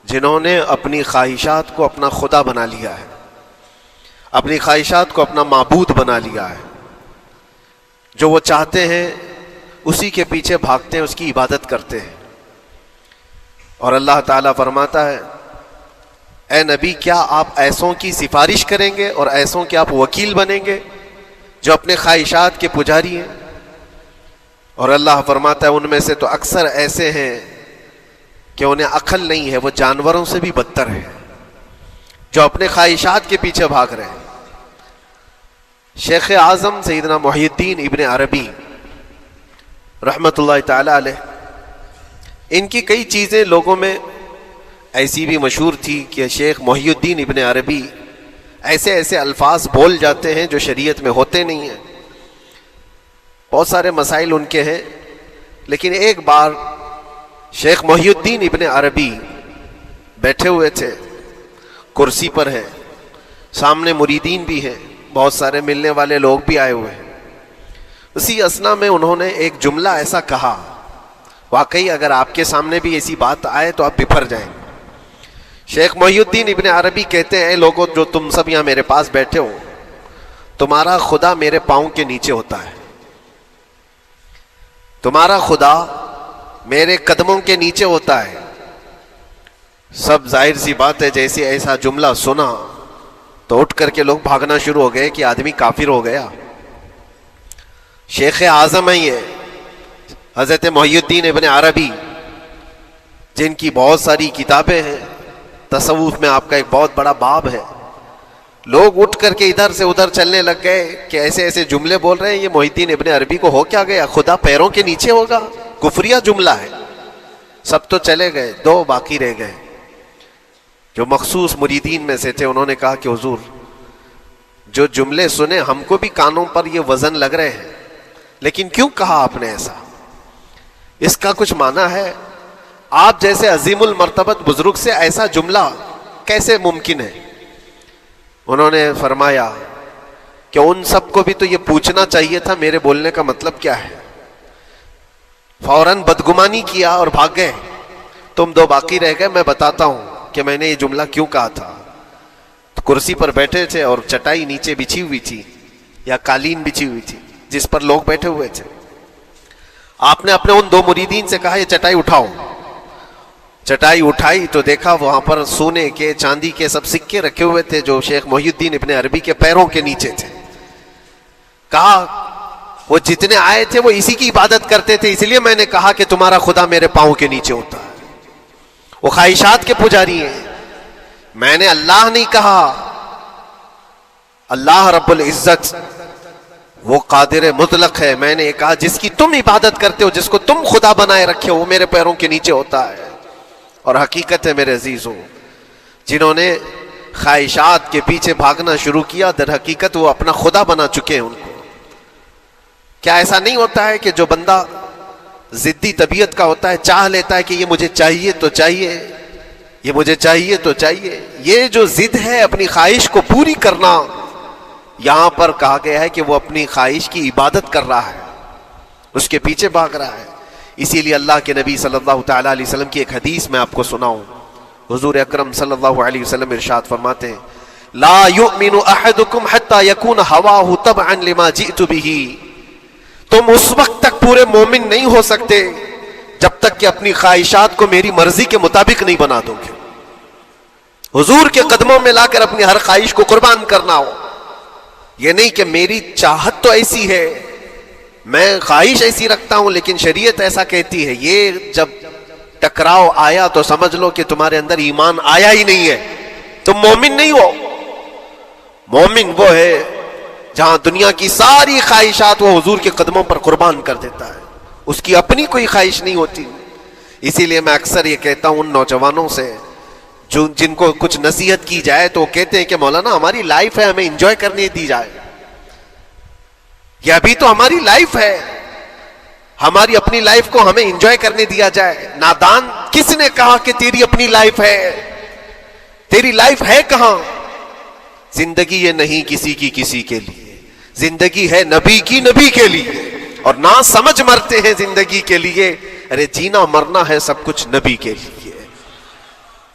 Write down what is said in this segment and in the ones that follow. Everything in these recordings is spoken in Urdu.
جنہوں نے اپنی خواہشات کو اپنا خدا بنا لیا ہے، اپنی خواہشات کو اپنا معبود بنا لیا ہے، جو وہ چاہتے ہیں اسی کے پیچھے بھاگتے ہیں، اس کی عبادت کرتے ہیں۔ اور اللہ تعالیٰ فرماتا ہے اے نبی کیا آپ ایسوں کی سفارش کریں گے اور ایسوں کے آپ وکیل بنیں گے جو اپنے خواہشات کے پجاری ہیں؟ اور اللہ فرماتا ہے ان میں سے تو اکثر ایسے ہیں کہ انہیں عقل نہیں ہے، وہ جانوروں سے بھی بدتر ہے، جو اپنے خواہشات کے پیچھے بھاگ رہے ہیں۔ شیخ اعظم سیدنا محی الدین ابن عربی رحمۃ اللہ تعالی علیہ، ان کی کئی چیزیں لوگوں میں ایسی بھی مشہور تھی کہ شیخ محی الدین ابن عربی ایسے ایسے الفاظ بول جاتے ہیں جو شریعت میں ہوتے نہیں ہیں۔ بہت سارے مسائل ان کے ہیں، لیکن ایک بار شیخ محی الدین ابن عربی بیٹھے ہوئے تھے، کرسی پر ہے، سامنے مریدین بھی ہیں، بہت سارے ملنے والے لوگ بھی آئے ہوئے ہیں۔ اسی اثنا میں انہوں نے ایک جملہ ایسا کہا، واقعی اگر آپ کے سامنے بھی ایسی بات آئے تو آپ بپھر جائیں گے۔ شیخ محی الدین ابن عربی کہتے ہیں اے لوگوں جو تم سب یہاں میرے پاس بیٹھے ہو، تمہارا خدا میرے پاؤں کے نیچے ہوتا ہے، تمہارا خدا میرے قدموں کے نیچے ہوتا ہے۔ سب ظاہر سی بات ہے جیسے ایسا جملہ سنا تو اٹھ کر کے لوگ بھاگنا شروع ہو گئے کہ آدمی کافر ہو گیا۔ شیخ اعظم ہیں یہ حضرت محی الدین ابن عربی، جن کی بہت ساری کتابیں ہیں، تصوف میں آپ کا ایک بہت بڑا باب ہے۔ لوگ اٹھ کر کے ادھر سے ادھر چلنے لگ گئے کہ ایسے ایسے جملے بول رہے ہیں، یہ محی الدین ابن عربی کو ہو کیا گیا، خدا پیروں کے نیچے ہوگا، کفریہ جملہ ہے۔ سب تو چلے گئے، دو باقی رہ گئے جو مخصوص مریدین میں سے تھے۔ انہوں نے کہا کہ حضور جو جملے سنے ہم کو بھی کانوں پر یہ وزن لگ رہے ہیں، لیکن کیوں کہا آپ نے ایسا؟ اس کا کچھ معنی ہے؟ آپ جیسے عظیم المرتبت بزرگ سے ایسا جملہ کیسے ممکن ہے؟ انہوں نے فرمایا کہ ان سب کو بھی تو یہ پوچھنا چاہیے تھا میرے بولنے کا مطلب کیا ہے، فوراً بدگمانی کیا اور بھاگ گئے۔ تم دو باقی رہ گئے، میں بتاتا ہوں کہ میں نے یہ جملہ کیوں کہا تھا۔ تو کرسی پر بیٹھے تھے اور چٹائی نیچے بچھی ہوئی تھی یا قالین بچھی ہوئی تھی جس پر لوگ بیٹھے ہوئے تھے۔ آپ نے اپنے ان دو مریدین سے کہا یہ چٹائی اٹھاؤ۔ چٹائی اٹھائی تو دیکھا وہاں پر سونے کے چاندی کے سب سکے رکھے ہوئے تھے جو شیخ محی الدین ابن عربی کے پیروں کے نیچے تھے۔ کہا وہ جتنے آئے تھے وہ اسی کی عبادت کرتے تھے، اس لیے میں نے کہا کہ تمہارا خدا میرے پاؤں کے نیچے ہوتا ہے۔ وہ خواہشات کے پجاری ہیں، میں نے اللہ نہیں کہا۔ اللہ رب العزت وہ قادر مطلق ہے، میں نے کہا جس کی تم عبادت کرتے ہو، جس کو تم خدا بنائے رکھے ہو، وہ میرے پیروں کے نیچے ہوتا ہے۔ اور حقیقت ہے میرے عزیزوں، جنہوں نے خواہشات کے پیچھے بھاگنا شروع کیا در حقیقت وہ اپنا خدا بنا چکے ہیں ان کو۔ کیا ایسا نہیں ہوتا ہے کہ جو بندہ ضدی طبیعت کا ہوتا ہے چاہ لیتا ہے کہ یہ مجھے چاہیے تو چاہیے، یہ مجھے چاہیے تو چاہیے؟ یہ جو ضد ہے اپنی خواہش کو پوری کرنا، یہاں پر کہا گیا ہے کہ وہ اپنی خواہش کی عبادت کر رہا ہے، اس کے پیچھے بھاگ رہا ہے۔ اسی لیے اللہ کے نبی صلی اللہ تعالیٰ علیہ وسلم کی ایک حدیث میں آپ کو سناؤں۔ حضور اکرم صلی اللہ علیہ وسلم ارشاد فرماتے ہیں لا یؤمن احدکم حتی یکون ہواہ تبعا لما جئت بہ، تم اس وقت تک پورے مومن نہیں ہو سکتے جب تک کہ اپنی خواہشات کو میری مرضی کے مطابق نہیں بنا دو گے۔ حضور کے قدموں میں لا کر اپنی ہر خواہش کو قربان کرنا ہو، یہ نہیں کہ میری چاہت تو ایسی ہے، میں خواہش ایسی رکھتا ہوں لیکن شریعت ایسا کہتی ہے۔ یہ جب ٹکراؤ آیا تو سمجھ لو کہ تمہارے اندر ایمان آیا ہی نہیں ہے، تم مومن نہیں ہو۔ مومن وہ ہے جہاں دنیا کی ساری خواہشات وہ حضور کے قدموں پر قربان کر دیتا ہے، اس کی اپنی کوئی خواہش نہیں ہوتی۔ اسی لیے میں اکثر یہ کہتا ہوں ان نوجوانوں سے جو جن کو کچھ نصیحت کی جائے تو وہ کہتے ہیں کہ مولانا ہماری لائف ہے، ہمیں انجوائے کرنے دی جائے۔ یہ ابھی تو ہماری لائف ہے، ہماری اپنی لائف کو ہمیں انجوائے کرنے دیا جائے۔ نادان، کس نے کہا کہ تیری اپنی لائف ہے؟ تیری لائف ہے کہاں؟ زندگی یہ نہیں کسی کی کسی کے لیے، زندگی ہے نبی کی نبی کے لیے، اور نہ سمجھ مرتے ہیں زندگی کے لیے۔ ارے جینا مرنا ہے سب کچھ نبی کے لیے۔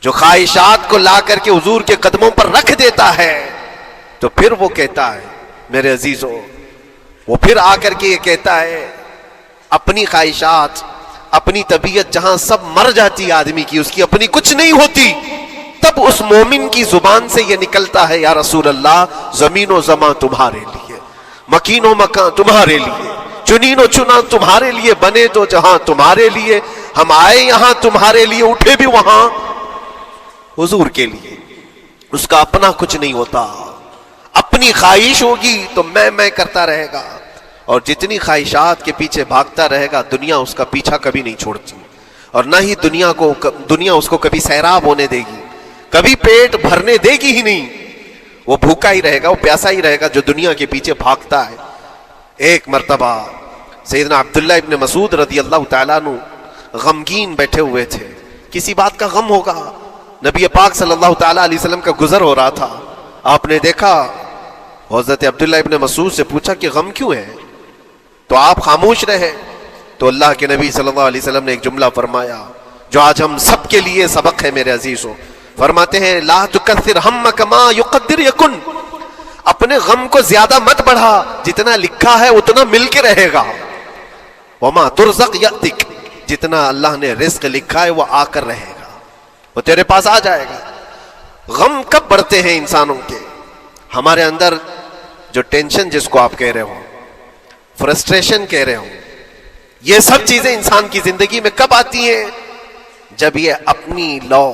جو خواہشات کو لا کر کے حضور کے قدموں پر رکھ دیتا ہے تو پھر وہ کہتا ہے میرے عزیزو، وہ پھر آ کر کے یہ کہتا ہے اپنی خواہشات، اپنی طبیعت جہاں سب مر جاتی آدمی کی، اس کی اپنی کچھ نہیں ہوتی، تب اس مومن کی زبان سے یہ نکلتا ہے یا رسول اللہ زمین و زمان تمہارے لیے، مکین و مکان تمہارے لیے، چنین و چنا تمہارے لیے، بنے تو جہاں تمہارے لیے، ہم آئے یہاں تمہارے لیے، اٹھے بھی وہاں حضور کے لیے۔ اس کا اپنا کچھ نہیں ہوتا، اپنی خواہش ہوگی تو میں کرتا رہے گا، اور جتنی خواہشات کے پیچھے بھاگتا رہے گا دنیا اس کا پیچھا کبھی نہیں چھوڑتی، اور نہ ہی دنیا اس کو کبھی سیراب ہونے دے گی، کبھی پیٹ بھرنے دے گی ہی نہیں، وہ بھوکا ہی رہے گا، وہ پیاسا ہی رہے گا جو دنیا کے پیچھے بھاگتا ہے۔ ایک مرتبہ سیدنا عبداللہ ابن مسعود رضی اللہ تعالیٰ عنہ غمگین بیٹھے ہوئے تھے، کسی بات کا غم ہوگا، نبی پاک صلی اللہ تعالیٰ علیہ وسلم کا گزر ہو رہا تھا، آپ نے دیکھا، حضرت عبداللہ ابن مسعود سے پوچھا کہ غم کیوں ہے؟ تو آپ خاموش رہے، تو اللہ کے نبی صلی اللہ علیہ وسلم نے ایک جملہ فرمایا جو آج ہم سب کے لیے سبق ہے میرے عزیزو، فرماتے ہیں لا تکثر ہمک ما یقدر یکن، اپنے غم کو زیادہ مت بڑھا، جتنا لکھا ہے اتنا مل کے رہے گا، وما ترزق یأتک، جتنا اللہ نے رزق لکھا ہے وہ آ کر رہے گا، وہ تیرے پاس آ جائے گا۔ غم کب بڑھتے ہیں انسانوں کے؟ ہمارے اندر جو ٹینشن جس کو آپ کہہ رہے ہو، فرسٹریشن کہہ رہے ہو، یہ سب چیزیں انسان کی زندگی میں کب آتی ہیں؟ جب یہ اپنی لو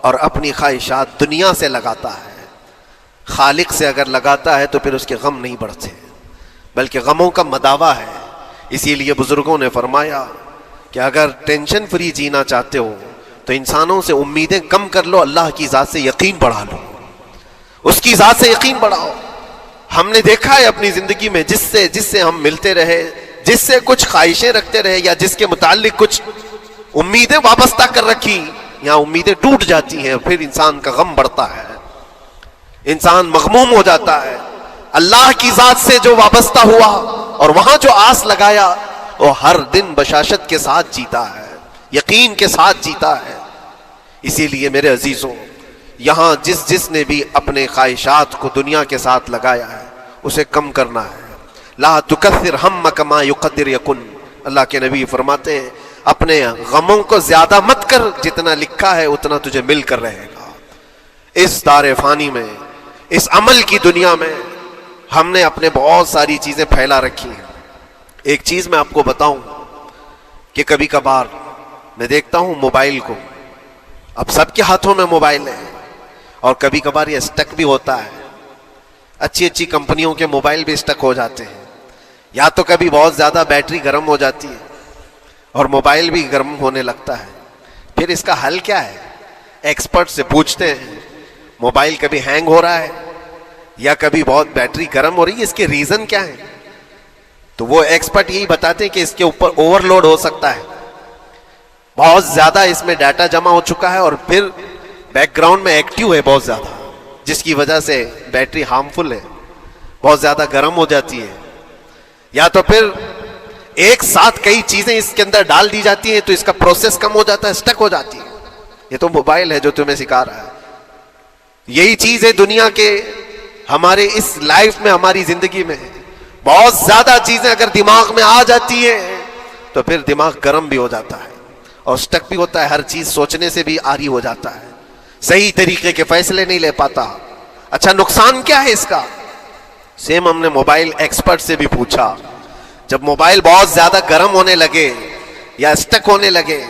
اور اپنی خواہشات دنیا سے لگاتا ہے، خالق سے اگر لگاتا ہے تو پھر اس کے غم نہیں بڑھتے، بلکہ غموں کا مداوا ہے۔ اسی لیے بزرگوں نے فرمایا کہ اگر ٹینشن فری جینا چاہتے ہو تو انسانوں سے امیدیں کم کر لو، اللہ کی ذات سے یقین بڑھا لو، اس کی ذات سے یقین بڑھاؤ۔ ہم نے دیکھا ہے اپنی زندگی میں جس سے ہم ملتے رہے، جس سے کچھ خواہشیں رکھتے رہے یا جس کے متعلق کچھ امیدیں وابستہ کر رکھی، یہاں امیدیں ٹوٹ جاتی ہیں، پھر انسان کا غم بڑھتا ہے، انسان مغموم ہو جاتا ہے۔ اللہ کی ذات سے جو وابستہ ہوا اور وہاں جو آس لگایا وہ ہر دن بشاشت کے ساتھ جیتا ہے، یقین کے ساتھ جیتا ہے۔ اسی لیے میرے عزیزوں، یہاں جس نے بھی اپنے خواہشات کو دنیا کے ساتھ لگایا ہے اسے کم کرنا ہے۔ لا تکثر ہمک ما یقدر یکن، اللہ کے نبی فرماتے ہیں اپنے غموں کو زیادہ مت کر، جتنا لکھا ہے اتنا تجھے مل کر رہے گا۔ اس دار فانی میں، اس عمل کی دنیا میں ہم نے اپنے بہت ساری چیزیں پھیلا رکھی ہیں۔ ایک چیز میں آپ کو بتاؤں کہ کبھی کبھار میں دیکھتا ہوں موبائل کو، اب سب کے ہاتھوں میں موبائل ہے، اور کبھی کبھار یہ اسٹک بھی ہوتا ہے، اچھی کمپنیوں کے موبائل بھی اسٹک ہو جاتے ہیں، یا تو کبھی بہت زیادہ بیٹری گرم ہو جاتی ہے اور موبائل بھی گرم ہونے لگتا ہے۔ پھر اس کا حل کیا ہے؟ ایکسپرٹ سے پوچھتے ہیں موبائل کبھی ہینگ ہو رہا ہے یا کبھی بہت بیٹری گرم ہو رہی ہے، اس کے ریزن کیا ہے؟ تو وہ ایکسپرٹ یہی بتاتے ہیں کہ اس کے اوپر اوور لوڈ ہو سکتا ہے، بہت زیادہ اس میں ڈیٹا جمع ہو چکا ہے اور پھر بیک گراؤنڈ میں ایکٹیو ہے بہت زیادہ، جس کی وجہ سے بیٹری ہارمفل ہے، بہت زیادہ گرم ہو جاتی ہے، یا تو پھر ایک ساتھ کئی چیزیں اس کے اندر ڈال دی جاتی ہیں تو اس کا پروسیس کم ہو جاتا ہے، اسٹک ہو جاتی ہے۔ یہ تو موبائل ہے جو تمہیں سکھا رہا ہے۔ یہی چیز ہے دنیا کے ہمارے اس لائف میں، ہماری زندگی میں بہت زیادہ چیزیں اگر دماغ میں آ جاتی ہیں تو پھر دماغ گرم بھی ہو جاتا ہے اور اسٹک بھی ہوتا ہے، ہر چیز سوچنے سے بھی عاری ہو جاتا ہے، صحیح طریقے کے فیصلے نہیں لے پاتا۔ اچھا نقصان کیا ہے اس کا؟ سیم ہم نے موبائل ایکسپرٹ سے بھی پوچھا، جب موبائل بہت زیادہ گرم ہونے لگے یا اسٹک ہونے لگے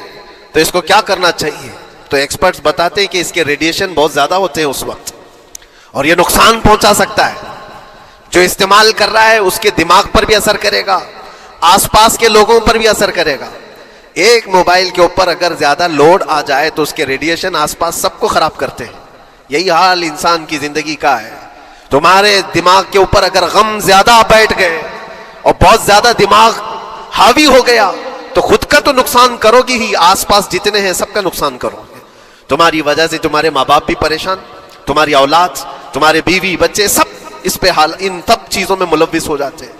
تو اس کو کیا کرنا چاہیے؟ تو ایکسپرٹس بتاتے ہیں کہ اس کے ریڈیشن بہت زیادہ ہوتے ہیں اس وقت، اور یہ نقصان پہنچا سکتا ہے۔ جو استعمال کر رہا ہے اس کے دماغ پر بھی اثر کرے گا، آس پاس کے لوگوں پر بھی اثر کرے گا۔ ایک موبائل کے اوپر اگر زیادہ لوڈ آ جائے تو اس کے ریڈیشن آس پاس سب کو خراب کرتے ہیں۔ یہی حال انسان کی زندگی کا ہے۔ تمہارے دماغ کے اوپر اگر غم زیادہ بیٹھ گئے اور بہت زیادہ دماغ حاوی ہو گیا تو خود کا تو نقصان کرو گی ہی، آس پاس جتنے ہیں سب کا نقصان کرو گے۔ تمہاری وجہ سے تمہارے ماں باپ بھی پریشان، تمہاری اولاد، تمہارے بیوی بچے، سب اس پہ حال، ان سب چیزوں میں ملوث ہو جاتے ہیں۔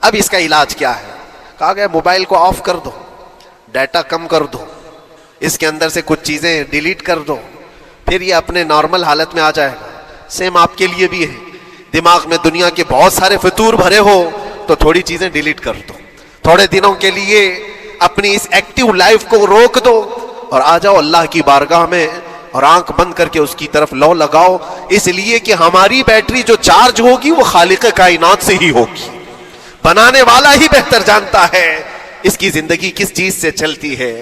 اب اس کا علاج کیا ہے؟ کہا گیا موبائل کو آف کر دو، ڈیٹا کم کر دو، اس کے اندر سے کچھ چیزیں ڈیلیٹ کر دو، پھر یہ اپنے نارمل حالت میں آ جائے گا. سیم آپ کے لیے بھی ہے. دماغ میں دنیا کے بہت سارے فطور بھرے ہو تو تھوڑی چیزیں ڈیلیٹ کر دو, تھوڑے دنوں کے لیے اپنی اس ایکٹیو لائف کو روک دو اور آ جاؤ اللہ کی بارگاہ میں اور آنکھ بند کر کے اس کی طرف لو لگاؤ, اس لیے کہ ہماری بیٹری جو چارج ہوگی وہ خالق کائنات سے ہی ہوگی. بنانے والا ہی بہتر جانتا ہے اس کی زندگی کس چیز سے چلتی ہے.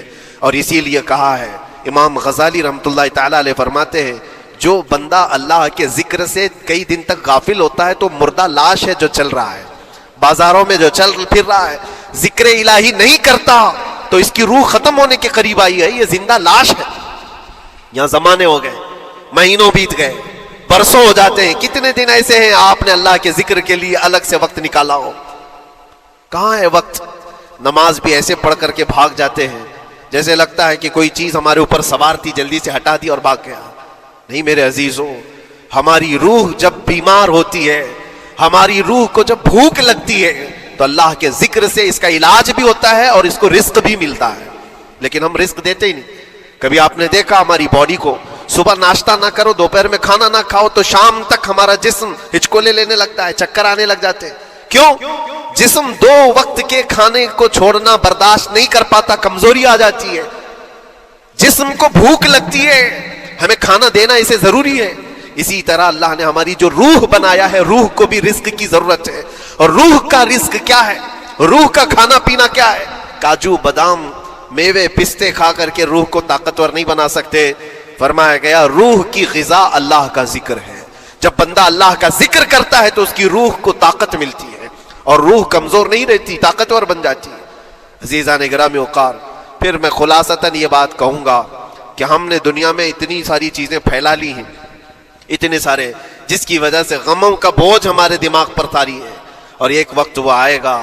اور اسی لیے کہا ہے, امام غزالی رحمۃ اللہ تعالی علیہ فرماتے ہیں, جو بندہ اللہ کے ذکر سے کئی دن تک غافل ہوتا ہے تو مردہ لاش ہے جو چل رہا ہے, بازاروں میں جو چل پھر رہا ہے, ذکر الہی نہیں کرتا تو اس کی روح ختم ہونے کے قریب آئی ہے, یہ زندہ لاش ہے. یہاں زمانے ہو گئے, مہینوں بیت گئے, برسوں ہو جاتے ہیں, کتنے دن ایسے ہیں آپ نے اللہ کے ذکر کے لیے الگ سے وقت نکالا ہو؟ کہاں ہے وقت؟ نماز بھی ایسے پڑھ کر کے بھاگ جاتے ہیں جیسے لگتا ہے کہ کوئی چیز ہمارے اوپر سوار تھی, جلدی سے ہٹا دی اور بھاگ گیا. نہیں میرے عزیزوں, ہماری روح جب بیمار ہوتی ہے, ہماری روح کو جب بھوک لگتی ہے تو اللہ کے ذکر سے اس کا علاج بھی ہوتا ہے اور اس کو رزق بھی ملتا ہے. لیکن ہم رزق دیتے ہی نہیں. کبھی آپ نے دیکھا ہماری باڈی کو, صبح ناشتہ نہ کرو, دوپہر میں کھانا نہ کھاؤ تو شام تک ہمارا جسم ہچکولے لینے لگتا ہے, چکر آنے لگ جاتے ہیں. کیوں؟ جسم 2 وقت کے کھانے کو چھوڑنا برداشت نہیں کر پاتا, کمزوری آ جاتی ہے. جسم کو بھوک لگتی ہے, ہمیں کھانا دینا اسے ضروری ہے. اسی طرح اللہ نے ہماری جو روح بنایا ہے, روح کو بھی رزق کی ضرورت ہے. اور روح کا رزق کیا ہے؟ روح کا کھانا پینا کیا ہے؟ کاجو بادام میوے پستے کھا کر کے روح کو طاقتور نہیں بنا سکتے. فرمایا گیا روح کی غذا اللہ کا ذکر ہے. جب بندہ اللہ کا ذکر کرتا ہے تو اس کی روح کو طاقت ملتی ہے اور روح کمزور نہیں رہتی, طاقتور بن جاتی ہے. عزیزان گرامی وقار, پھر میں خلاصتاً یہ بات کہوں گا کہ ہم نے دنیا میں اتنی ساری چیزیں پھیلا لی ہیں, اتنے سارے, جس کی وجہ سے غموں کا بوجھ ہمارے دماغ پر طاری ہے. اور ایک وقت وہ آئے گا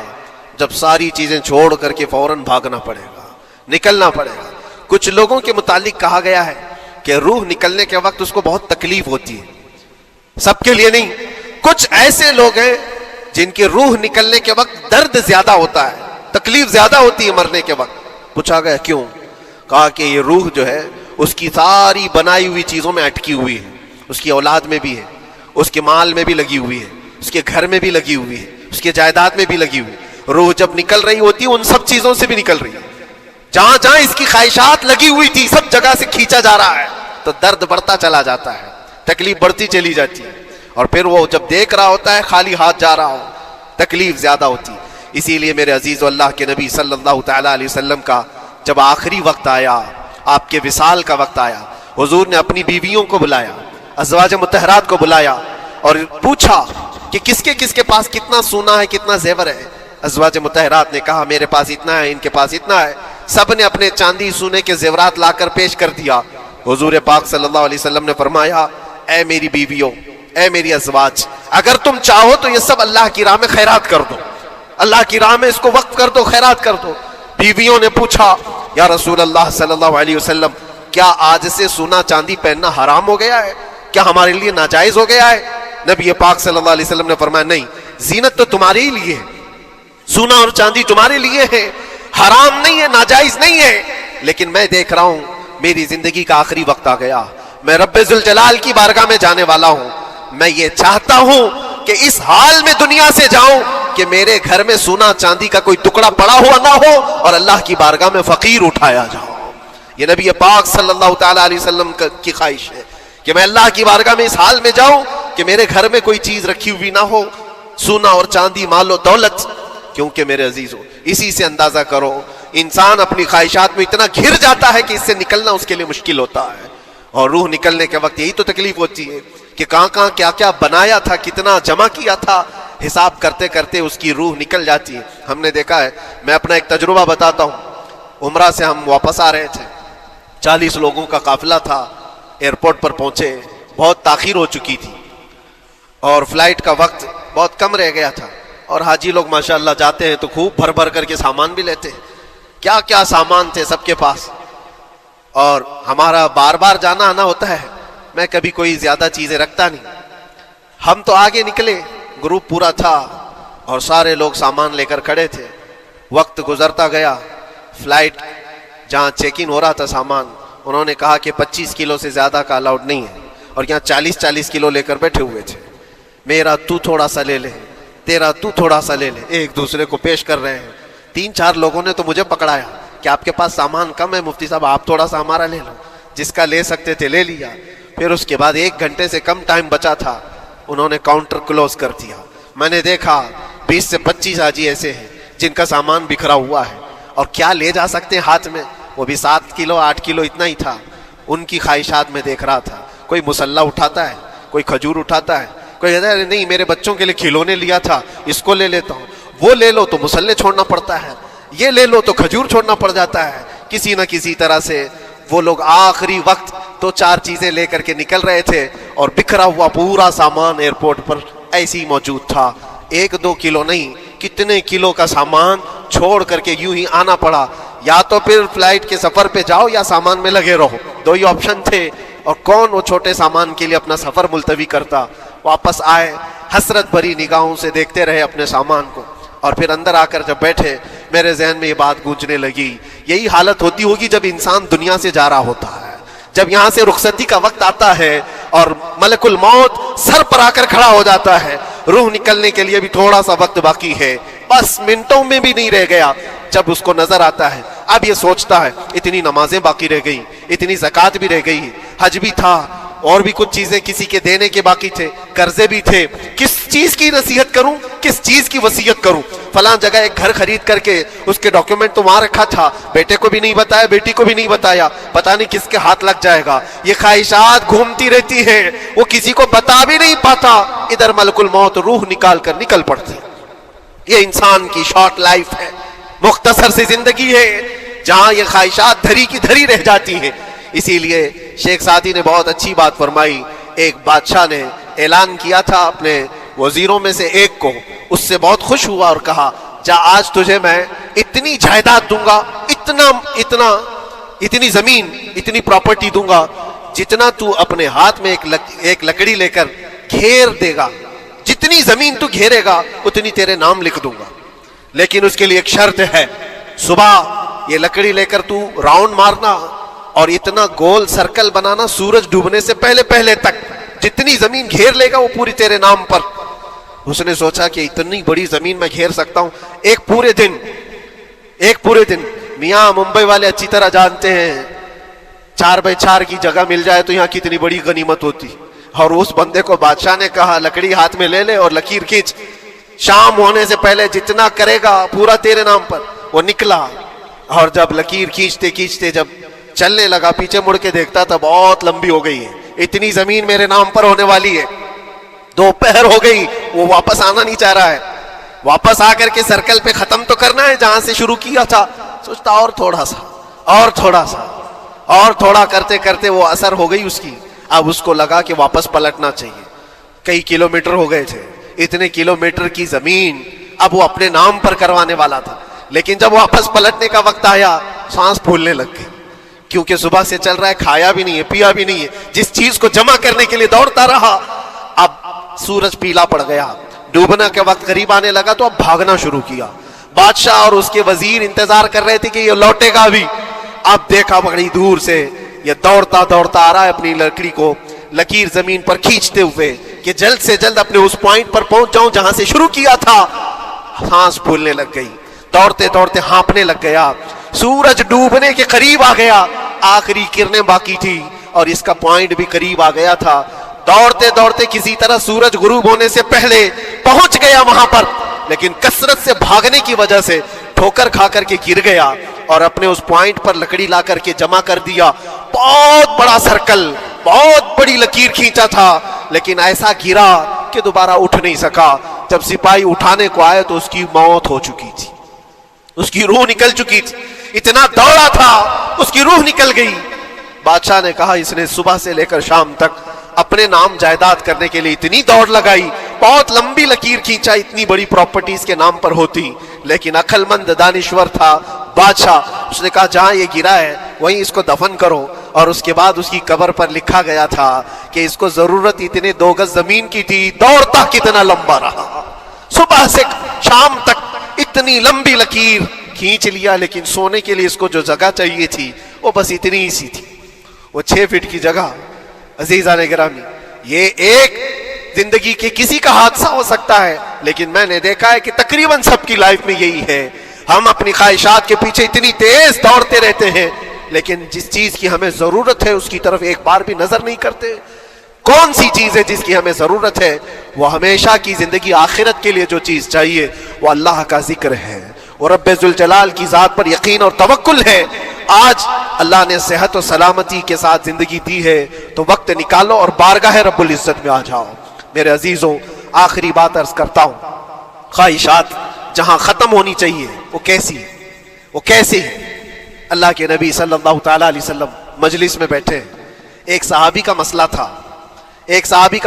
جب ساری چیزیں چھوڑ کر کے فوراً بھاگنا پڑے گا, نکلنا پڑے گا. کچھ لوگوں کے متعلق کہا گیا ہے کہ روح نکلنے کے وقت اس کو بہت تکلیف ہوتی ہے, سب کے لیے نہیں. کچھ ایسے لوگ ہیں جن کی روح نکلنے کے وقت درد زیادہ ہوتا ہے, تکلیف زیادہ ہوتی ہے مرنے کے وقت. پوچھا گیا کیوں؟ کہا کہ یہ روح جو ہے اس کی ساری بنائی ہوئی چیزوں میں اٹکی ہوئی ہے, اس کی اولاد میں بھی ہے, اس کے مال میں بھی لگی ہوئی ہے, اس کے گھر میں بھی لگی ہوئی ہے, اس کے جائیداد میں بھی لگی ہوئی ہے. روح جب نکل رہی ہوتی ہے ان سب چیزوں سے بھی نکل رہی ہے, جہاں جہاں اس کی خواہشات لگی ہوئی تھی سب جگہ سے کھینچا جا رہا ہے, تو درد بڑھتا چلا جاتا ہے, تکلیف بڑھتی چلی جاتی ہے. اور پھر وہ جب دیکھ رہا ہوتا ہے خالی ہاتھ جا رہا ہو, تکلیف زیادہ ہوتی. اسی لیے میرے عزیز اللہ کے نبی صلی اللہ تعالی علیہ وسلم کا جب آخری وقت آیا, آپ کے وصال کا وقت آیا, حضور نے اپنی بیویوں کو بلایا, ازواج مطہرات کو بلایا اور پوچھا کہ کس کے پاس کتنا سونا ہے, کتنا زیور ہے. ازواج مطہرات نے کہا میرے پاس اتنا ہے, ان کے پاس اتنا ہے. سب نے اپنے چاندی سونے کے زیورات لا کر پیش کر دیا. حضور پاک صلی اللہ علیہ وسلم نے فرمایا اے میری بیویوں, اے میری ازواج, اگر تم چاہو تو یہ سب اللہ کی راہ میں خیرات کر دو, اللہ کی راہ میں اس کو وقف کر دو, خیرات کر دو. بیویوں نے پوچھا یا رسول اللہ صلی اللہ علیہ وسلم, کیا آج سے سونا چاندی پہننا حرام ہو گیا ہے؟ کیا ہمارے لیے ناجائز ہو گیا ہے؟ نبی پاک صلی اللہ علیہ وسلم نے فرمایا نہیں, زینت تو تمہارے ہی لیے ہے, سونا اور چاندی تمہارے لیے ہے, حرام نہیں ہے, ناجائز نہیں ہے. لیکن میں دیکھ رہا ہوں میری زندگی کا آخری وقت آ گیا, میں رب ذوالجلال کی بارگاہ میں جانے والا ہوں. میں یہ چاہتا ہوں کہ اس حال میں دنیا سے جاؤں کہ میرے گھر میں سونا چاندی کا کوئی ٹکڑا پڑا ہوا نہ ہو اور اللہ کی بارگاہ میں فقیر اٹھایا جاؤ. یہ نبی پاک صلی اللہ تعالی علیہ وسلم کی خواہش ہے کہ میں اللہ کی بارگاہ میں اس حال میں جاؤں کہ میرے گھر میں کوئی چیز رکھی ہوئی نہ ہو, سونا اور چاندی, مال و دولت. کیونکہ میرے عزیزو اسی سے اندازہ کرو انسان اپنی خواہشات میں اتنا گھر جاتا ہے کہ اس سے نکلنا اس کے لیے مشکل ہوتا ہے. اور روح نکلنے کے وقت یہی تو تکلیف ہوتی ہے کہ کہاں کہاں کیا کیا بنایا تھا, کتنا جمع کیا تھا, حساب کرتے کرتے اس کی روح نکل جاتی ہے. ہم نے دیکھا ہے, میں اپنا ایک تجربہ بتاتا ہوں. عمرہ سے ہم واپس آ رہے تھے, 40 لوگوں کا قافلہ تھا. ایئرپورٹ پر پہنچے, بہت تاخیر ہو چکی تھی اور فلائٹ کا وقت بہت کم رہ گیا تھا. اور حاجی لوگ ماشاءاللہ جاتے ہیں تو خوب بھر بھر کر کے سامان بھی لیتے ہیں, کیا کیا سامان تھے سب کے پاس. اور ہمارا بار بار جانا آنا ہوتا ہے, میں کبھی کوئی زیادہ چیزیں رکھتا نہیں. ہم تو آگے نکلے, گروپ پورا تھا اور سارے لوگ سامان لے کر کھڑے تھے. وقت گزرتا گیا, فلائٹ جہاں چیک ان ہو رہا تھا سامان, انہوں نے کہا کہ 25 کلو سے زیادہ کا الاؤڈ نہیں ہے، اور یہاں 40 کلو لے کر بیٹھے ہوئے تھے. میرا تو تھوڑا سا لے لے، تیرا تو تھوڑا سا لے لے، ایک دوسرے کو پیش کر رہے ہیں. 3-4 لوگوں نے تو مجھے پکڑایا کہ آپ کے پاس سامان کم ہے مفتی صاحب، آپ تھوڑا سا ہمارا لے لو. جس کا لے سکتے تھے لے لیا. پھر اس کے بعد 1 گھنٹے سے کم ٹائم بچا تھا، انہوں نے کاؤنٹر کلوز کر دیا. میں نے دیکھا 20 سے 25 حاجی ایسے ہیں جن کا سامان بکھرا ہوا ہے، اور کیا لے جا سکتے ہیں ہاتھ میں، وہ بھی 7 کلو 8 کلو اتنا ہی تھا. ان کی خواہشات میں دیکھ رہا تھا. کوئی مسلح اٹھاتا ہے، کوئی کھجور اٹھاتا ہے، کوئی کہتا ہے نہیں میرے بچوں کے لیے کھلونے لیا تھا اس کو لے لیتا ہوں. وہ لے لو تو مسلح چھوڑنا پڑتا ہے، یہ لے لو تو کھجور چھوڑنا پڑ جاتا ہے. کسی نہ کسی طرح سے وہ لوگ آخری وقت 2-4 چیزیں لے کر کے نکل رہے تھے، اور بکھرا ہوا پورا سامان ایئرپورٹ پر ایسی ہی موجود تھا. 1-2 کلو نہیں، کتنے کلو کا سامان چھوڑ کر کے یوں ہی آنا پڑا. یا تو پھر فلائٹ کے سفر پہ جاؤ یا سامان میں لگے رہو، 2 ہی آپشن تھے. اور کون وہ چھوٹے سامان کے لیے اپنا سفر ملتوی کرتا. واپس آئے، حسرت بھری نگاہوں سے دیکھتے رہے اپنے سامان کو. اور پھر اندر آ کر جب بیٹھے، میرے ذہن میں یہ بات گونجنے لگی، یہی حالت ہوتی ہوگی جب انسان دنیا سے جا رہا ہوتا ہے، جب یہاں سے رخصتی کا وقت آتا ہے اور ملک الموت سر پر آ کر کھڑا ہو جاتا ہے. روح نکلنے کے لیے بھی تھوڑا سا وقت باقی ہے، بس منٹوں میں بھی نہیں رہ گیا. جب اس کو نظر آتا ہے، اب یہ سوچتا ہے اتنی نمازیں باقی رہ گئی، اتنی زکوٰۃ بھی رہ گئی، حج بھی تھا، اور بھی کچھ چیزیں کسی کے دینے کے باقی تھے، قرضے بھی تھے. کس چیز کی نصیحت کروں، کس چیز کی وصیت کروں؟ فلاں جگہ ایک گھر خرید کر کے اس کے ڈاکیومنٹ تو وہاں رکھا تھا، بیٹے کو بھی نہیں بتایا، بیٹی کو بھی نہیں بتایا، پتہ نہیں کس کے ہاتھ لگ جائے گا. یہ خواہشات گھومتی رہتی ہیں، وہ کسی کو بتا بھی نہیں پاتا. ادھر ملک الموت روح نکال کر نکل پڑتی. یہ انسان کی شارٹ لائف ہے، مختصر سی زندگی ہے جہاں یہ خواہشات دھری کی دھری رہ جاتی ہیں. اسی لیے شیخ سعدی نے بہت اچھی بات فرمائی. ایک بادشاہ نے اعلان کیا تھا اپنے وزیروں میں سے ایک کو، اس سے بہت خوش ہوا اور کہا جا آج تجھے میں اتنی جائیداد دوں گا، اتنی زمین، اتنی پراپرٹی دوں گا، جتنا تو اپنے ہاتھ میں ایک لکڑی لے کر گھیر دے گا، جتنی زمین تو گھیرے گا اتنی تیرے نام لکھ دوں گا. لیکن اس کے لیے ایک شرط ہے، صبح یہ لکڑی لے کر تو راؤنڈ مارنا اور اتنا گول سرکل بنانا سورج ڈوبنے سے پہلے تک، جتنی زمین گھیر لے گا وہ پوری تیرے نام پر. اس نے سوچا کہ اتنی بڑی زمین میں گھیر سکتا ہوں ایک پورے دن. میاں ممبئی والے اچھی طرح جانتے ہیں 4x4 کی جگہ مل جائے تو یہاں کتنی بڑی غنیمت ہوتی. اور اس بندے کو بادشاہ نے کہا لکڑی ہاتھ میں لے لے اور لکیر کھینچ، شام ہونے سے پہلے جتنا کرے گا پورا تیرے نام پر. وہ نکلا، اور جب لکیر کھینچتے جب چلنے لگا، پیچھے مڑ کے دیکھتا تھا بہت لمبی ہو گئی ہے، اتنی زمین میرے نام پر ہونے والی ہے. 2 پہر ہو گئی، وہ واپس آنا نہیں چاہ رہا ہے. واپس آ کر کے سرکل پہ ختم تو کرنا ہے جہاں سے شروع کیا تھا. سوچتا اور تھوڑا کرتے کرتے وہ اثر ہو گئی اس کی. اب اس کو لگا کہ واپس پلٹنا چاہیے. کئی کلومیٹر ہو گئے تھے، اتنے کلومیٹر کی زمین اب وہ اپنے نام پر کروانے والا تھا. لیکن جب واپس پلٹنے کا وقت آیا، سانس پھولنے لگ گئی، کیونکہ صبح سے چل رہا ہے، کھایا بھی نہیں ہے، پیا بھی نہیں ہے. جس چیز کو جمع کرنے کے لیے دوڑتا رہا، اب سورج پیلا پڑ گیا، ڈوبنا کے وقت قریب آنے لگا تو اب بھاگنا شروع کیا. بادشاہ اور اس کے وزیر انتظار کر رہے تھے کہ یہ لوٹے گا بھی. اب دیکھا بڑی دور سے یہ دوڑتا آ رہا ہے اپنی لکڑی کو لکیر زمین پر کھینچتے ہوئے کہ جلد سے جلد اپنے اس پوائنٹ پر پہنچ جاؤں جہاں سے شروع کیا تھا. سانس پھولنے لگ گئی، دوڑتے ہانپنے لگ گیا. سورج ڈوبنے کے قریب آ گیا، آخری کرنیں باقی تھی اور اس کا پوائنٹ بھی قریب آ گیا تھا. دوڑتے کسی طرح سورج غروب ہونے سے پہلے پہنچ گیا وہاں پر، لیکن کثرت سے بھاگنے کی وجہ سے ٹھوکر کھا کر کے گر گیا اور اپنے اس پوائنٹ پر لکڑی لا کر کے جمع کر دیا. بہت بڑا سرکل، بہت بڑی لکیر کھینچا تھا، لیکن ایسا گرا کہ دوبارہ اٹھ نہیں سکا. جب سپاہی اٹھانے کو آئے تو اس کی موت ہو چکی تھی، اس کی روح نکل چکی تھی. اتنا دوڑا تھا اس کی روح نکل گئی. بادشاہ نے کہا اس نے صبح سے لے کر شام تک اپنے نام جائیداد کرنے کے لیے اتنی دوڑ لگائی، بہت لمبی لکیر کھینچا، اتنی بڑی پراپرٹیز کے نام پر ہوتی، لیکن عقل مند دانشور تھا بادشاہ. اس نے کہا جہاں یہ گرا ہے وہیں اس کو دفن کرو. اور اس کے بعد اس کی قبر پر لکھا گیا تھا کہ اس کو ضرورت اتنے 2 گز زمین کی تھی، دوڑتا کتنا لمبا رہا، صبح سے شام تک اتنی لمبی لکیر کھینچ لیا، لیکن سونے کے لیے اس کو جو جگہ چاہیے تھی وہ بس اتنی ہی سی تھی. وہ 6 فٹ کی جگہ عزیزان گرامی یہ ایک زندگی کے کسی کا حادثہ ہو سکتا ہے، لیکن میں نے دیکھا ہے کہ تقریباً سب کی لائف میں یہی ہے. ہم اپنی خواہشات کے پیچھے اتنی تیز دوڑتے رہتے ہیں، لیکن جس چیز کی ہمیں ضرورت ہے اس کی طرف ایک بار بھی نظر نہیں کرتے. کون سی چیز ہے جس کی ہمیں ضرورت ہے؟ وہ ہمیشہ کی زندگی آخرت کے لیے جو چیز چاہیے وہ اللہ کا ذکر ہے، اور رب ذوالجلال کی ذات پر یقین اور توکل ہے. آج اللہ نے صحت و سلامتی کے ساتھ زندگی دی ہے تو وقت نکالو اور بارگاہ رب العزت میں آ جاؤ. میرے عزیزوں، آخری بات عرض کرتا ہوں، خواہشات جہاں ختم ہونی چاہیے وہ کیسی ہے؟ اللہ کے نبی صلی اللہ تعالی علیہ وسلم مجلس میں بیٹھے، ایک صحابی کا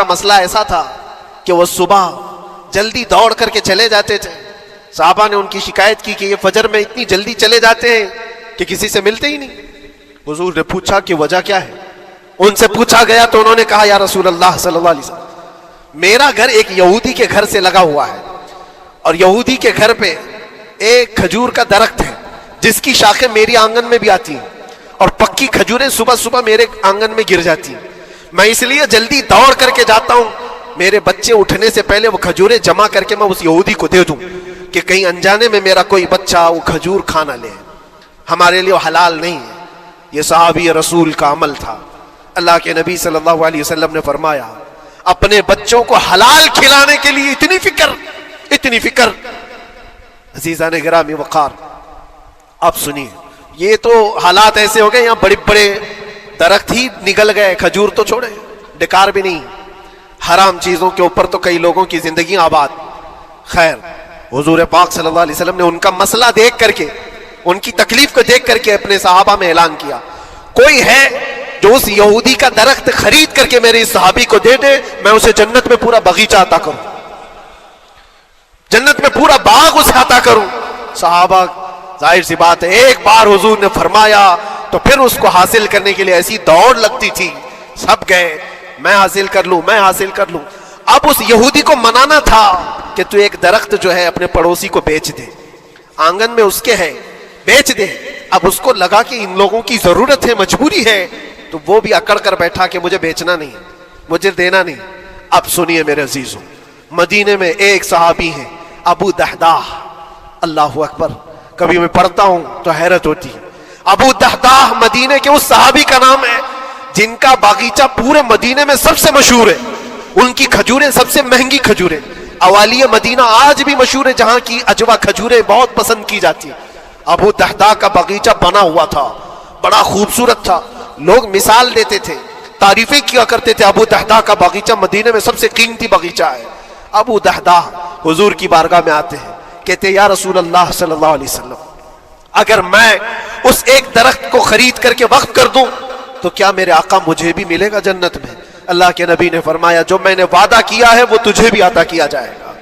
مسئلہ ایسا تھا کہ وہ صبح جلدی دوڑ کر کے چلے جاتے تھے. صحابہ نے ان کی شکایت کی کہ یہ فجر میں اتنی جلدی چلے جاتے ہیں کہ کسی سے ملتے ہی نہیں. حضور نے پوچھا کہ وجہ کیا ہے؟ ان سے پوچھا گیا تو انہوں نے کہا یا رسول اللہ صلی اللہ علیہ وسلم، میرا گھر ایک یہودی کے گھر سے لگا ہوا ہے، اور یہودی کے گھر پہ ایک کھجور کا درخت ہے جس کی شاخیں میری آنگن میں بھی آتی ہیں، اور پکی کھجوریں صبح صبح میرے آنگن میں گر جاتی ہیں. میں اس لیے جلدی دوڑ کر کے جاتا ہوں، میرے بچے اٹھنے سے پہلے وہ کھجوریں جمع کر کے میں اس یہودی کو دے دوں کہ کہیں انجانے میں میرا کوئی بچہ وہ کھجور کھا نہ لے. ہمارے لیے وہ حلال نہیں ہے. یہ صحابی رسول کا عمل تھا. اللہ کے نبی صلی اللہ علیہ وسلم نے فرمایا اپنے بچوں کو حلال کھلانے کے لیے اتنی فکر. عزیزان گرامی وقار، آپ سنیے، یہ تو حالات ایسے ہو گئے یہاں بڑے بڑے درخت ہی نگل گئے، کھجور تو چھوڑے، ڈکار بھی نہیں. حرام چیزوں کے اوپر تو کئی لوگوں کی زندگی آباد. خیر، حضور پاک صلی اللہ علیہ وسلم نے ان کا مسئلہ دیکھ کر کے، ان کی تکلیف کو دیکھ کر کے اپنے صحابہ میں اعلان کیا، کوئی ہے جو اس یہودی کا درخت خرید کر کے میرے اس صحابی کو دے دے، میں اسے جنت میں پورا باغیچہ عطا کروں، جنت میں پورا باغ اسے عطا کروں. صحابہ، ظاہر سی بات ہے، ایک بار حضور نے فرمایا تو پھر اس کو حاصل کرنے کے لیے ایسی دوڑ لگتی تھی، سب گئے، میں حاصل کر لوں. اب اس یہودی کو منانا تھا کہ تو ایک درخت جو ہے اپنے پڑوسی کو بیچ دے، آنگن میں اس کے ہے، بیچ دے. اب اس کو لگا کہ ان لوگوں کی ضرورت ہے، مجبوری ہے، تو وہ بھی اکڑ کر بیٹھا کہ مجھے بیچنا نہیں، مجھے دینا نہیں. اب سنیے میرے عزیزوں، مدینے میں ایک صحابی ہیں ابو دحداح. اللہ اکبر، کبھی میں پڑھتا ہوں تو حیرت ہوتی ہے. ابو دحداح مدینے کے اس صحابی کا نام ہے جن کا باغیچہ پورے مدینے میں سب سے مشہور ہے. ان کی کھجوریں سب سے مہنگی کھجوریں. اوالیہ مدینہ آج بھی مشہور ہے، جہاں کی اجوا کھجوریں بہت پسند کی جاتی ہیں. ابو دحداح کا باغیچہ بنا ہوا تھا، بڑا خوبصورت تھا. لوگ مثال دیتے تھے، تعریفیں کیا کرتے تھے، ابو دحداح کا باغیچہ مدینے میں سب سے قیمتی باغیچہ ہے. ابو دحداح حضور کی بارگاہ میں آتے ہیں، کہتے یا رسول اللہ صلی اللہ علیہ وسلم، اگر میں اس ایک درخت کو خرید کر کے وقف کر دوں تو کیا میرے آقا مجھے بھی ملے گا جنت میں؟ اللہ کے نبی نے فرمایا جو میں نے وعدہ کیا ہے وہ تجھے بھی عطا کیا جائے گا.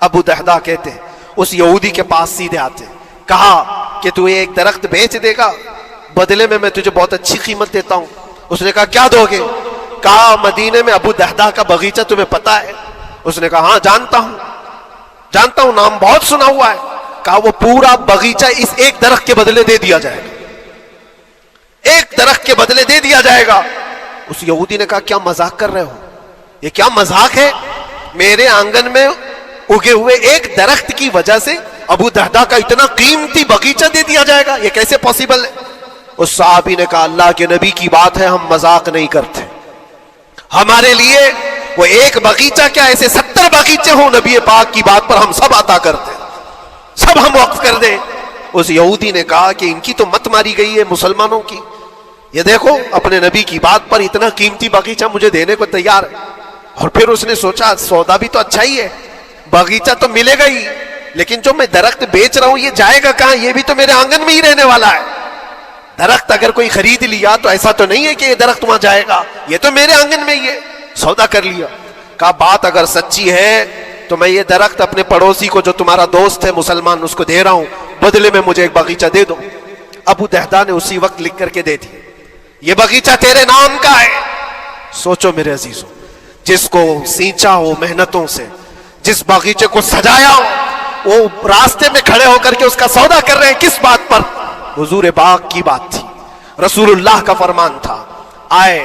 ابو دحداح کہتے ہیں اس یہودی کے پاس سیدھے آتے، کہا کہ تو ایک درخت بیچ دے گا، بدلے میں تجھے بہت اچھی قیمت دیتا ہوں. اس نے کہا کیا دو گے؟ کہا مدینے میں ابو دحداح کا باغیچہ تمہیں پتا ہے؟ اس نے کہا ہاں جانتا ہوں، نام بہت سنا ہوا ہے. کہا وہ پورا باغیچہ اس ایک درخت کے بدلے دے دیا جائے گا، ایک درخت کے بدلے دے دیا جائے گا. اس یہودی نے کہا کیا مذاق کر رہے ہو؟ یہ کیا مذاق ہے؟ میرے آنگن میں اگے ہوئے ایک درخت کی وجہ سے ابو دحداح کا اتنا قیمتی باغیچہ دے دیا جائے گا، یہ کیسے پاسبل ہے؟ اس صحابی نے کہا اللہ کے نبی کی بات ہے، ہم مذاق نہیں کرتے. ہمارے لیے وہ ایک باغیچہ کیا، ایسے 70 باغیچے ہوں نبی پاک کی بات پر ہم سب عطا کرتے، سب ہم وقف کر دیں. اس یہودی نے کہا کہ ان کی تو مت ماری گئی ہے مسلمانوں کی، یہ دیکھو اپنے نبی کی بات پر اتنا قیمتی باغیچہ مجھے دینے کو تیار ہے. اور پھر اس نے سوچا سودا بھی تو اچھا ہی ہے، باغیچہ تو ملے گا ہی، لیکن جو میں درخت بیچ رہا ہوں یہ جائے گا کہاں؟ یہ بھی تو میرے آنگن میں ہی رہنے والا ہے. درخت اگر کوئی خرید لیا تو ایسا تو نہیں ہے کہ یہ درخت وہاں جائے گا، یہ تو میرے آنگن میں ہی ہے. سودا کر لیا. کہا بات اگر سچی ہے تو میں یہ درخت اپنے پڑوسی کو جو تمہارا دوست ہے مسلمان اس کو دے رہا ہوں، بدلے میں مجھے ایک باغیچہ دے دو. ابو دحداح نے اسی وقت لکھ کر کے دے دی، یہ باغیچہ تیرے نام کا ہے. سوچو میرے عزیزوں، جس کو سینچا ہو محنتوں سے، جس باغیچے کو سجایا ہو، وہ راستے میں کھڑے ہو کر کے اس کا سودا کر رہے ہیں. کس بات پر؟ حضور پاک کی بات تھی، رسول اللہ کا فرمان تھا. آئے,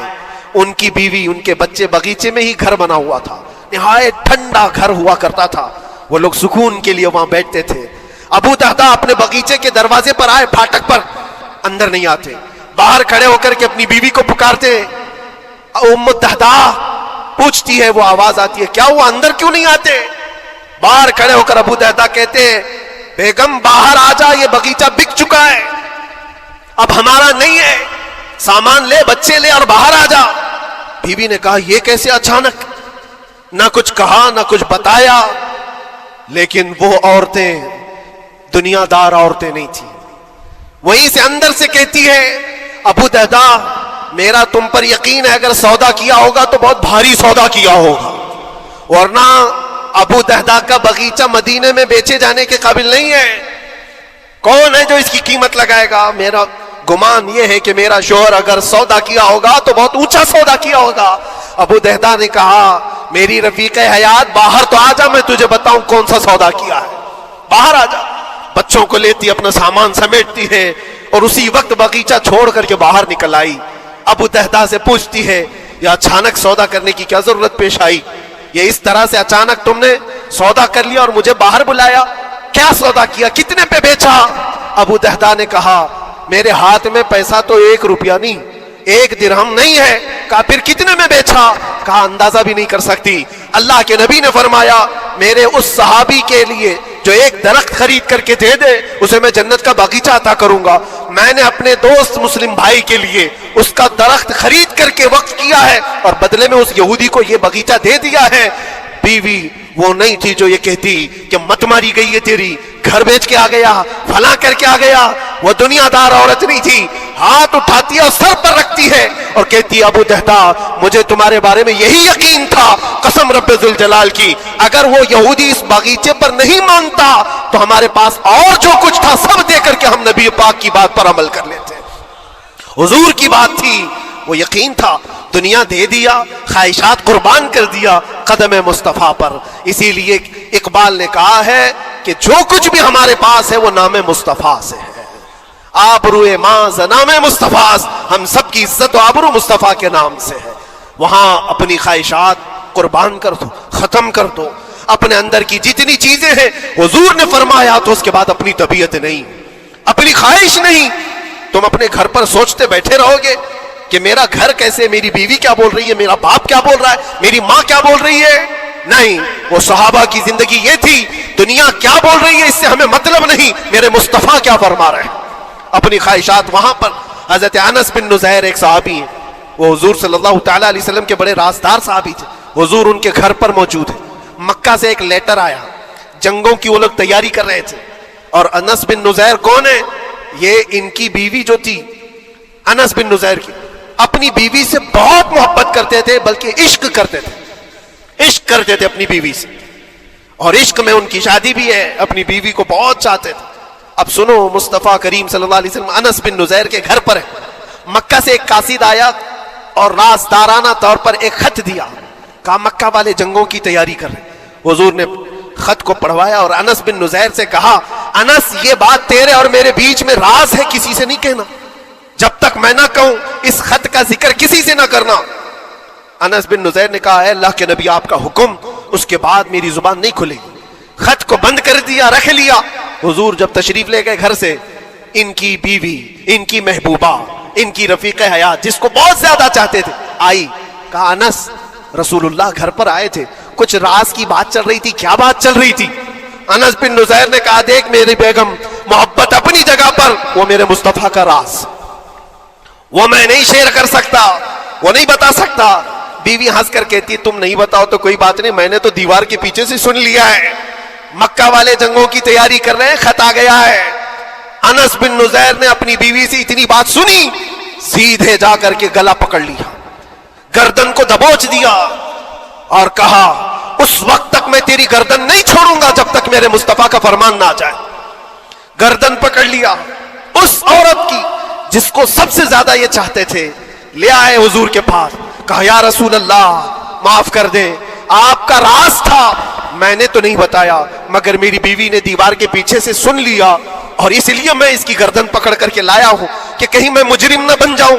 ان کی بیوی ان کے بچے بغیچے میں ہی گھر بنا ہوا تھا, نہایت ٹھنڈا گھر ہوا کرتا تھا, وہ لوگ سکون کے لیے وہاں بیٹھتے تھے. ابو دہدا اپنے بغیچے کے دروازے پر آئے, پھاٹک پر, اندر نہیں آتے, باہر کھڑے ہو کر کے اپنی بیوی کو پکارتے. ام دہدا پوچھتی ہے, وہ آواز آتی ہے, کیا ہوا, اندر کیوں نہیں آتے؟ باہر کھڑے ہو کر ابو دہدا کہتے ہیں, بیگم باہر آ جا, یہ بغیچہ بک چکا ہے, اب ہمارا نہیں ہے, سامان لے, بچے لے اور باہر آ جا. بیوی نے کہا, یہ کیسے اچانک؟ نہ کچھ کہا نہ کچھ بتایا. لیکن وہ عورتیں دنیا دار عورتیں نہیں تھی. وہیں سے اندر سے کہتی ہے, ابو دہدا میرا تم پر یقین ہے, اگر سودا کیا ہوگا تو بہت بھاری سودا کیا ہوگا, ورنہ ابو دہدا کا بغیچہ مدینے میں بیچے جانے کے قابل نہیں ہے. کون ہے جو اس کی قیمت لگائے گا؟ میرا گمان یہ ہے کہ میرا شوہر اگر سودا کیا ہوگا تو بہت اونچا سودا کیا ہوگا. ابو دہدا نے کہا, میری رفیق حیات باہر تو آ جا, میں تجھے بتاؤں کون سا سودا کیا ہے, باہر آ جا. بچوں کو لیتی, اپنا سامان سمیٹتی ہے اور اسی وقت بغیچہ چھوڑ کر کے باہر نکل آئی. ابو دہدا سے پوچھتی ہے, یہ اچانک سودا کرنے کی کیا ضرورت پیش آئی؟ یہ اس طرح سے اچانک تم نے سودا کر لیا اور مجھے باہر بلایا, کیا سودا کیا, کتنے پہ بیچا؟ ابو دہدا نے کہا, میرے ہاتھ میں پیسہ تو 1 روپیہ نہیں, 1 درہم نہیں ہے. کہا پھر کتنے میں بیچا؟ کہا اندازہ بھی نہیں کر سکتی. اللہ کے نبی نے فرمایا, میرے اس صحابی کے لیے جو ایک درخت خرید کر کے دے دے, اسے میں جنت کا باغیچہ عطا کروں گا. میں نے اپنے دوست مسلم بھائی کے لیے اس کا درخت خرید کر کے وقف کیا ہے اور بدلے میں اس یہودی کو یہ باغیچہ دے دیا ہے. بیوی وہ نہیں تھی جو یہ کہتی کہ مت ماری گئی ہے تیری, گھر بیچ کے آ گیا, فلاں کر کے آ گیا. وہ دنیا دار عورت نہیں تھی, ہاتھ اٹھاتی ہے اور سر پر رکھتی ہے اور کہتی ہے, ابو دہدا مجھے تمہارے بارے میں یہی یقین تھا, قسم رب ذوالجلال کی, اگر وہ یہودی اس باغیچے پر نہیں مانتا تو ہمارے پاس اور جو کچھ تھا سب دے کر کے ہم نبی پاک کی بات پر عمل کر لیتے. حضور کی بات تھی, وہ یقین تھا, دنیا دے دیا, خواہشات قربان کر دیا قدم مصطفیٰ پر. اسی لیے اقبال نے کہا ہے کہ جو کچھ بھی ہمارے پاس ہے وہ نام مصطفیٰ سے ہے. آبروئے ماز نام مصطفیٰ, ہم سب کی عزت و آبرو مصطفیٰ کے نام سے ہے. وہاں اپنی خواہشات قربان کر دو, ختم کر دو, اپنے اندر کی جتنی چیزیں ہیں حضور نے فرمایا, تو اس کے بعد اپنی طبیعت نہیں, اپنی خواہش نہیں. تم اپنے گھر پر سوچتے بیٹھے رہو گے کہ میرا گھر کیسے, میری بیوی کیا بول رہی ہے, میرا باپ کیا بول رہا ہے, میری ماں کیا بول رہی ہے. نہیں, وہ صحابہ کی زندگی یہ تھی, دنیا کیا بول رہی ہے اس سے ہمیں مطلب نہیں, میرے مصطفیٰ کیا فرما رہے ہیں. اپنی خواہشات وہاں پر. حضرت انس بن نزیر ایک صحابی ہیں, وہ حضور صلی اللہ تعالیٰ علیہ وسلم کے بڑے رازدار صحابی تھے. حضور ان کے گھر پر موجود ہے. مکہ سے ایک لیٹر آیا, جنگوں کی وہ لوگ تیاری کر رہے تھے, اور انس بن نزیر کون ہے؟ یہ ان کی بیوی جو تھی انس بن نزیر کی, اپنی بیوی سے بہت محبت کرتے تھے, بلکہ عشق کرتے تھے, عشق کرتے تھے اپنی بیوی سے, اور عشق میں ان کی شادی بھی ہے, اپنی بیوی کو بہت چاہتے تھے. اب سنو, مصطفیٰ کریم صلی اللہ علیہ وسلم انس بن نزیر کے گھر پر ہے. مکہ سے ایک قاصد آیا اور رازدارانہ طور پر ایک خط دیا, کہا مکہ والے جنگوں کی تیاری کر رہے. حضور نے خط کو پڑھوایا اور انس بن نزیر سے کہا, انس یہ بات تیرے اور میرے بیچ میں راز ہے, کسی سے نہیں کہنا, جب تک میں نہ کہوں اس خط کا ذکر کسی سے نہ کرنا. انس بن نزیر نے کہا, اے اللہ کے نبی آپ کا حکم, اس کے بعد میری زبان نہیں کھلے گی. خط کو بند کر دیا, رکھ لیا. حضور جب تشریف لے گئے گھر سے, ان کی بیوی, ان کی محبوبہ, ان کی رفیق حیات جس کو بہت زیادہ چاہتے تھے, آئی. کہا انس, رسول اللہ گھر پر آئے تھے, کچھ راز کی بات چل رہی تھی, کیا بات چل رہی تھی؟ انس بن نزیر نے کہا, دیکھ میری بیگم, محبت اپنی جگہ پر, وہ میرے مصطفیٰ کا راز, وہ میں نہیں شیئر کر سکتا, وہ نہیں بتا سکتا. بیوی ہنس کر کہتی, تم نہیں بتاؤ تو کوئی بات نہیں, میں نے تو دیوار کے پیچھے سے سن لیا ہے, مکہ والے جنگوں کی تیاری کر رہے ہیں, خط آ گیا ہے. انس بن نزیر نے اپنی بیوی سے اتنی بات سنی, سیدھے جا کر کے گلا پکڑ لیا, گردن کو دبوچ دیا اور کہا, اس وقت تک میں تیری گردن نہیں چھوڑوں گا جب تک میرے مصطفیٰ کا فرمان نہ آ جائے. گردن پکڑ لیا اس عورت کی جس کو سب سے زیادہ یہ چاہتے تھے, لے آئے حضور کے پاس. کہا, یا رسول اللہ معاف کر دیں, آپ کا راز تھا, میں نے تو نہیں بتایا, مگر میری بیوی نے دیوار کے پیچھے سے سن لیا, اور اس لیے میں اس کی گردن پکڑ کر کے لایا ہوں کہ کہیں میں مجرم نہ بن جاؤں.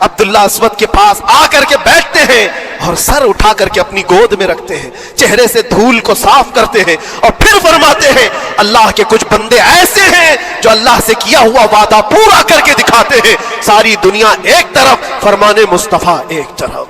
عبداللہ اسود کے پاس آ کر کے بیٹھتے ہیں اور سر اٹھا کر کے اپنی گود میں رکھتے ہیں، چہرے سے دھول کو صاف کرتے ہیں اور پھر فرماتے ہیں اللہ کے کچھ بندے ایسے ہیں جو اللہ سے کیا ہوا وعدہ پورا کر کے دکھاتے ہیں، ساری دنیا ایک طرف، فرمان مصطفیٰ ایک طرف۔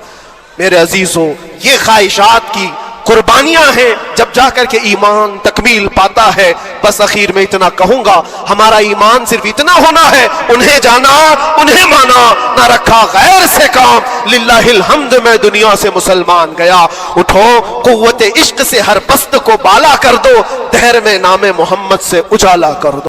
میرے عزیزوں، یہ خواہشات کی قربانیاں ہیں جب جا کر کے ایمان تکمیل پاتا ہے۔ بس اخیر میں اتنا کہوں گا، ہمارا ایمان صرف اتنا ہونا ہے، انہیں جانا انہیں مانا، نہ رکھا غیر سے کام، للہ الحمد میں دنیا سے مسلمان گیا۔ اٹھو، قوت عشق سے ہر پست کو بالا کر دو، دہر میں نام محمد سے اجالا کر دو۔